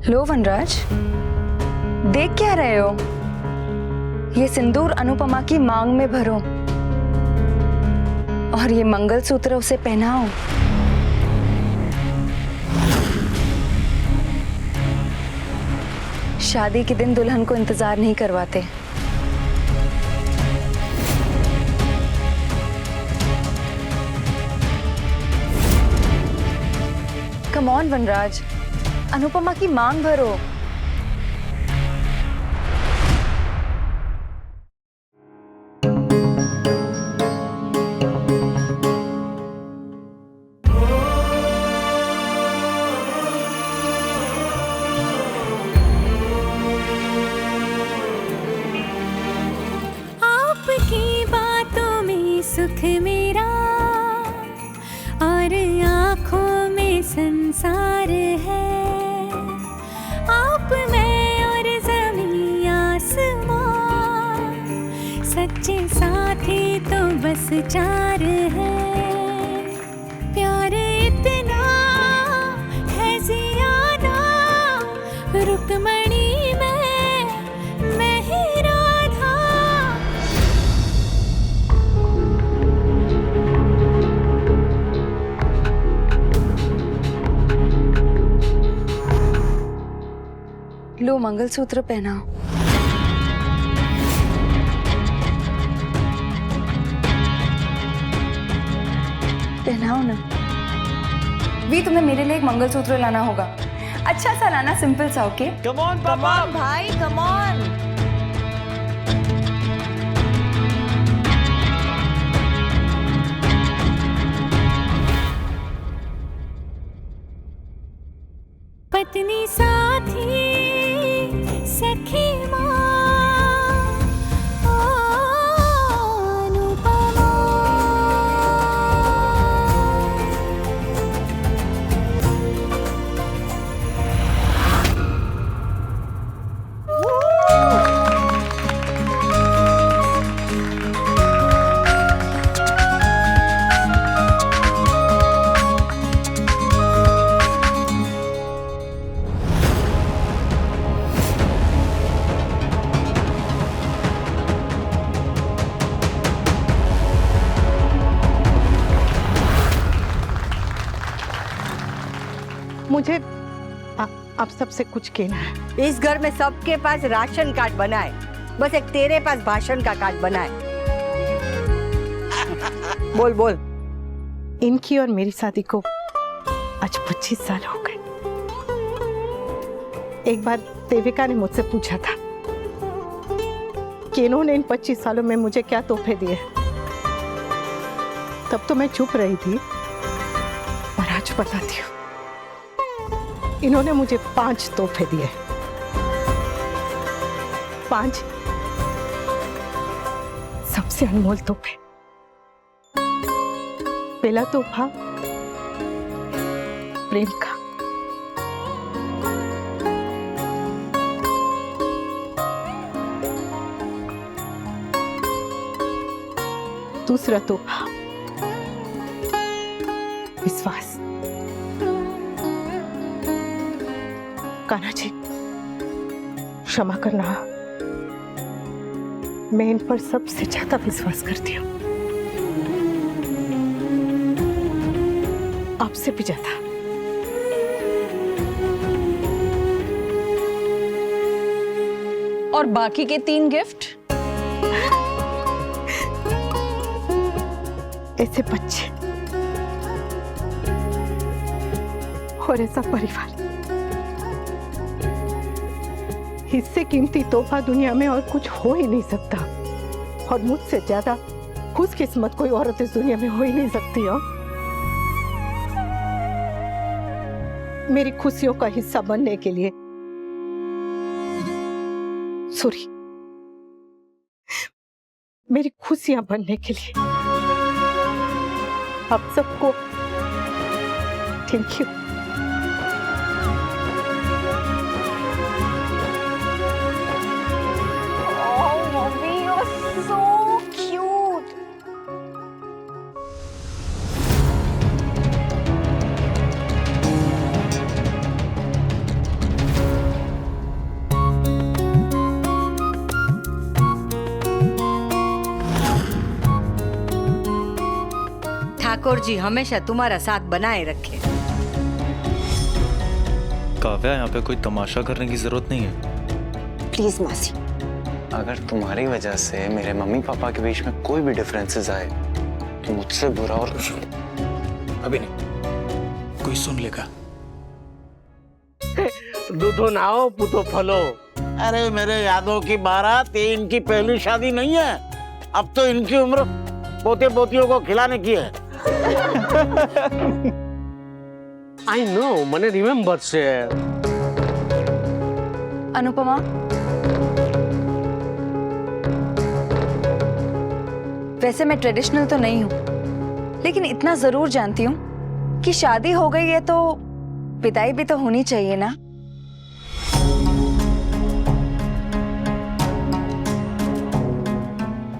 लो वनराज, देख क्या रहे हो? ये सिंदूर अनुपमा की मांग में भरो और ये मंगलसूत्र उसे पहनाओ। शादी के दिन दुल्हन को इंतजार नहीं करवाते। कम ऑन वनराज, अनुपमा की मांग भरो। आपकी बातों में सुख मेरा और आँखों में संसार है। आप मैं और ज़मीं आसमां, सच्चे साथी तो बस चार है। प्यार इतना है ज़ियादा, रुकमणी मैं ही राधा। लो मंगलसूत्र पहनाओ। पहनाओ ना। भी तुम्हें मेरे लिए एक मंगलसूत्र लाना होगा। अच्छा सा लाना, सिंपल सा। ओके कम ऑन पापा। भाई, कम ऑन। पत्नी साथी सखी मुझे आप सबसे कुछ कहना है। इस घर में सबके पास राशन कार्ड बना है, बस एक तेरे पास भाषण का कार्ड बना है। बोल बोल। इनकी और मेरी शादी को आज 25 साल हो गए। एक बार देविका ने मुझसे पूछा था कि इन्होंने इन 25 सालों में मुझे क्या तोहफे दिए। तब तो मैं चुप रही थी, और आज बताती हूँ। इन्होंने मुझे 5 तोहफे दिए। 5 सबसे अनमोल तोहफे। पहला तोहफा प्रेम का। दूसरा तोहफा विश्वास। कान्हा जी, क्षमा करना, मैं इन पर सबसे ज्यादा विश्वास करती हूँ, आपसे भी ज्यादा। और बाकी के 3 गिफ्ट? ऐसे बच्चे और ऐसा परिवार, इससे कीमती तोहफा दुनिया में और कुछ हो ही नहीं सकता। और मुझसे ज्यादा खुशकिस्मत कोई औरत इस दुनिया में हो ही नहीं सकती हो। मेरी खुशियों का हिस्सा बनने के लिए, सॉरी, मेरी खुशियां बनने के लिए आप सबको थैंक यू। ठाकुर जी हमेशा तुम्हारा साथ बनाए रखे। काव्या, यहाँ पे कोई तमाशा करने की जरूरत नहीं है। प्लीज मासी। अगर तुम्हारी वजह से मेरे मम्मी पापा के बीच में कोई भी डिफरेंसेस आए तो मुझसे बुरा और कुछ अभी नहीं, कोई सुन लेगा। दूधो नाओ पुतो फलो। अरे मेरे यादों की बारात, ये इनकी पहली शादी नहीं है। अब तो इनकी उम्र पोते पोतियों को खिलाने की है। आई नो, मने रिमेम्बर से। अनुपमा, वैसे मैं ट्रेडिशनल तो नहीं हूँ, लेकिन इतना जरूर जानती हूँ कि शादी हो गई है तो विदाई भी तो होनी चाहिए ना।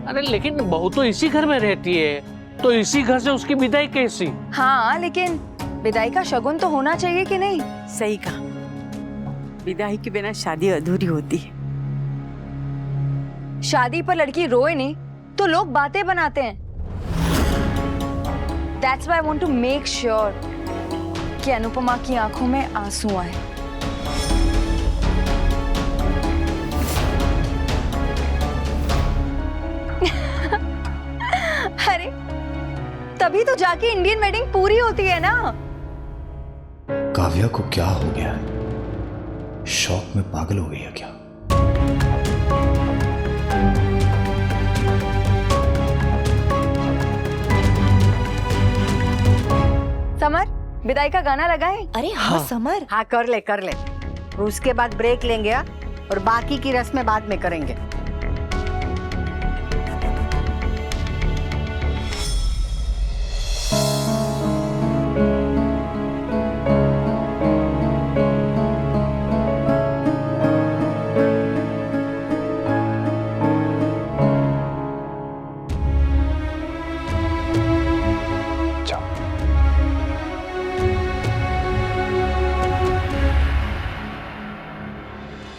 अरे लेकिन बहू तो इसी घर में रहती है, तो इसी घर से उसकी विदाई कैसी? हाँ, लेकिन विदाई का शगुन तो होना चाहिए कि नहीं? सही कहा, विदाई के बिना शादी अधूरी होती है। शादी पर लड़की रोए नहीं तो लोग बातें बनाते हैं। That's why I want to make sure कि अनुपमा की आंखों में आंसू आए। अरे तभी तो जाके इंडियन वेडिंग पूरी होती है ना। काव्या को क्या हो गया है? शौक में पागल हो गई है क्या? समर, विदाई का गाना लगाए? अरे हाँ समर। हाँ कर ले। और उसके बाद ब्रेक लेंगे और बाकी की रस्में बाद में करेंगे।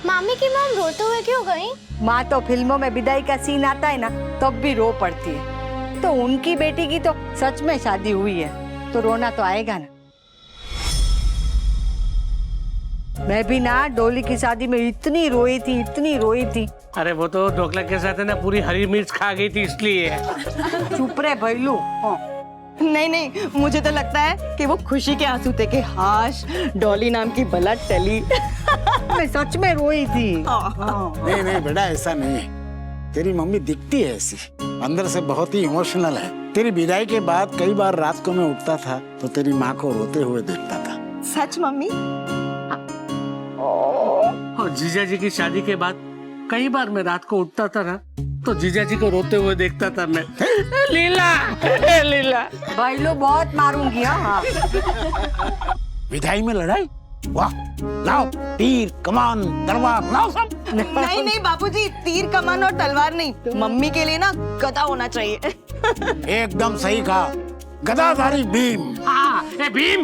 मामी की मॉम रोते हुए क्यों गई? माँ तो फिल्मों में विदाई का सीन आता है ना, तब भी रो पड़ती है। तो उनकी बेटी की तो सच में शादी हुई है, तो रोना तो आएगा ना। मैं भी ना डोली की शादी में इतनी रोई थी। अरे वो तो ढोकला के साथ है ना, पूरी हरी मिर्च खा गई थी इसलिए। चुप रहे भैलू। नहीं, मुझे तो लगता है कि वो खुशी के आंसू थे कि हाश डॉली नाम की बला टली। मैं सच में रोई थी। नहीं बेटा, ऐसा नहीं है। तेरी मम्मी दिखती है ऐसी, अंदर से बहुत ही इमोशनल है। तेरी विदाई के बाद कई बार रात को मैं उठता था तो तेरी माँ को रोते हुए देखता था। सच मम्मी? और जीजा जी की शादी के बाद कई बार मैं रात को उठता था ना, तो जीजा जी को रोते हुए देखता था मैं। लीला भैलू बहुत मारूंगी। हाँ विदाई में लड़ाई? वाह, लाओ तीर कमान तलवार लाओ सब। नहीं बाबूजी, तीर कमान और तलवार नहीं, मम्मी के लिए ना गदा होना चाहिए। एकदम सही कहा, गदाधारी भीम। ए भीम।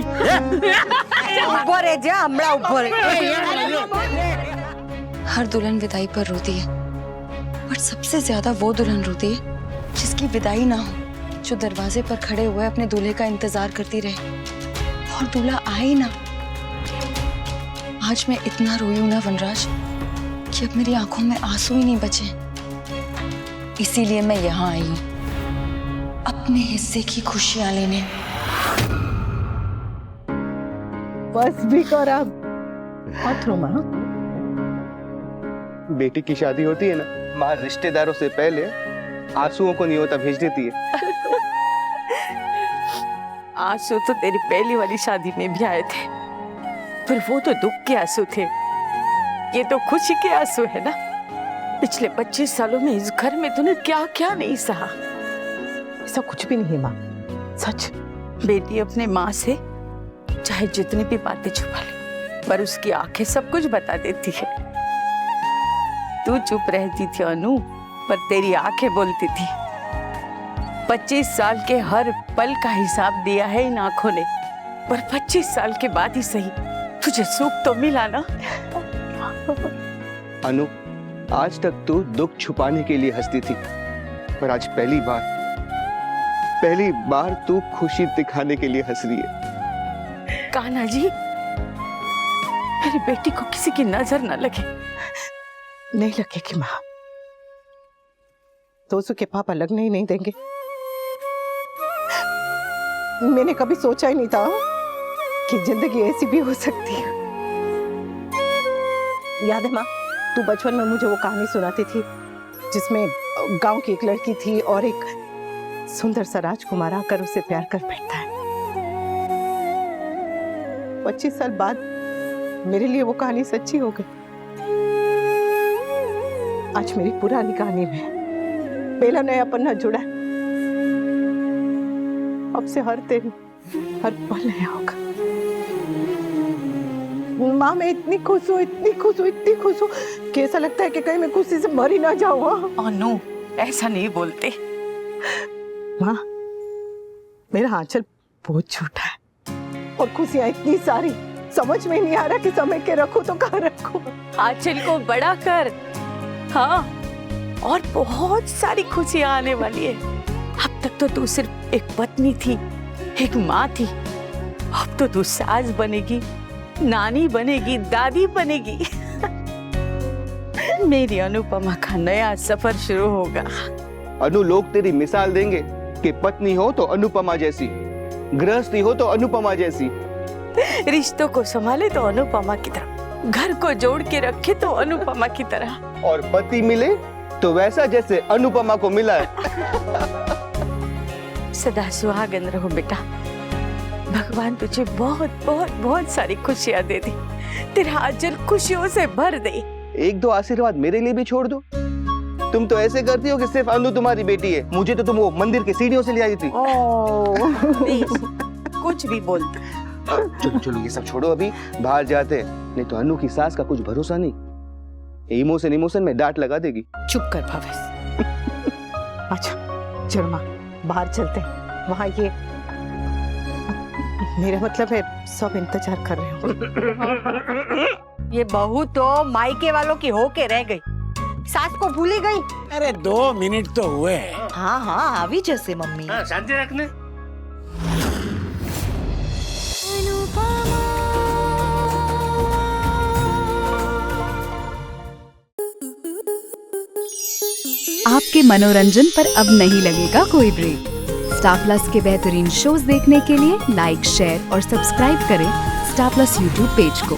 ऊपर है जा, हमरा ऊपर। हर दुल्हन विदाई पर रोती है, पर सबसे ज्यादा वो दुल्हन रोती है जिसकी विदाई ना हो, जो दरवाजे पर खड़े हुए अपने दूल्हे का इंतजार करती रहे और दूल्हा आए ही ना। आज मैं इतना रोई हूं ना वनराज कि अब मेरी आंखों में आंसू ही नहीं बचे। इसीलिए मैं यहाँ आई हूँ अपने हिस्से की खुशियां लेने। बस भी कर अब, मत रो माँ। बेटी की शादी होती है ना, माँ रिश्तेदारों से पहले आंसुओं को न्योता भेज देती है। आंसू तो तेरी पहली वाली शादी में भी आए थे, पर वो तो दुख के आंसू थे, ये तो खुशी के आंसू है ना। पिछले 25 सालों में इस घर में तूने क्या क्या नहीं सहा। ऐसा कुछ भी नहीं है माँ, सच। बेटी अपने माँ से चाहे जितनी भी बातें छुपा ले, पर उसकी आंखें सब कुछ बता देती है। तू चुप रहती थी अनु, पर तेरी आंखें बोलती थी। 25 साल के हर पल का हिसाब दिया है इन आंखों ने, पर 25 साल के बाद ही सही तुझे सुख तो मिला ना। अनु, आज तक तू दुख छुपाने के लिए हंसती थी, पर आज पहली बार पहली बार तू खुशी दिखाने के लिए हंस रही है। कान्हा जी, मेरी बेटी को किसी की नजर न लगे। नहीं लगेगी माँ, तो उसके पापा लगने ही नहीं देंगे। मैंने कभी सोचा ही नहीं था कि जिंदगी ऐसी भी हो सकती है। याद है माँ, तू बचपन में मुझे वो कहानी सुनाती थी जिसमें गांव की एक लड़की थी और एक सुंदर सा राजकुमार आकर उसे प्यार कर बैठता है। 25 साल बाद मेरे लिए वो कहानी सच्ची हो गई। आज मेरी पुरानी कहानी में पहला नया पन्ना जुड़ा है। अब से हर दिन हर पल नया होगा। माँ, मैं इतनी खुश हूँ, इतनी खुश हूँ, इतनी खुश हूँ कि ऐसा लगता है कि कहीं मैं खुशी से मर ही ना जाऊँ। अनु, ऐसा नहीं बोलते। माँ, मेरा आंचल बहुत छोटा है और खुशियाँ इतनी सारी, समझ में नहीं आ रहा कि समय के रखूं तो कहाँ रखूं। आंचल को बड़ा कर। हाँ, और बहुत सारी खुशियां आने वाली है। अब तक तो तू सिर्फ एक पत्नी थी, एक माँ थी। अब तो तू सास बनेगी, नानी बनेगी, दादी बनेगी। मेरी अनुपमा का नया सफर शुरू होगा। अनु, लोग तेरी मिसाल देंगे कि पत्नी हो तो अनुपमा जैसी, गृहस्थी हो तो अनुपमा जैसी, रिश्तों को संभाले तो अनुपमा की तरह, घर को जोड़ के रखे तो अनुपमा की तरह, और पति मिले तो वैसा जैसे अनुपमा को मिला है। सदा सुहागन रहो बेटा। भगवान तुझे बहुत बहुत बहुत सारी खुशियां दे दी। तेरा आंचल खुशियों से भर दे। एक दो आशीर्वाद मेरे लिए भी छोड़ दो। तुम तो ऐसे करती हो कि सिर्फ अनु तुम्हारी बेटी है। मुझे तो तुम वो मंदिर की सीढ़ियों से ले आई थी। कुछ भी बोलते। चलो चलो, ये सब छोड़ो, अभी बाहर जाते हैं, नहीं तो अनु की सास का कुछ भरोसा नहीं। इमोशन में डांट लगा देगी। चुप कर भावेश। अच्छा चलो माँ, बाहर चलते हैं। वहाँ ये मेरा मतलब है सब इंतजार कर रहे हो। ये बहू तो मायके वालों की होके रह गई, सास को भूल ही गई। अरे 2 मिनट तो हुए। हाँ हाँ, आवी जैसे मम्मी। शांति रखने। आपके मनोरंजन पर अब नहीं लगेगा कोई ब्रेक। स्टार प्लस के बेहतरीन शोज देखने के लिए लाइक, शेयर और सब्सक्राइब करें स्टार प्लस यूट्यूब पेज को।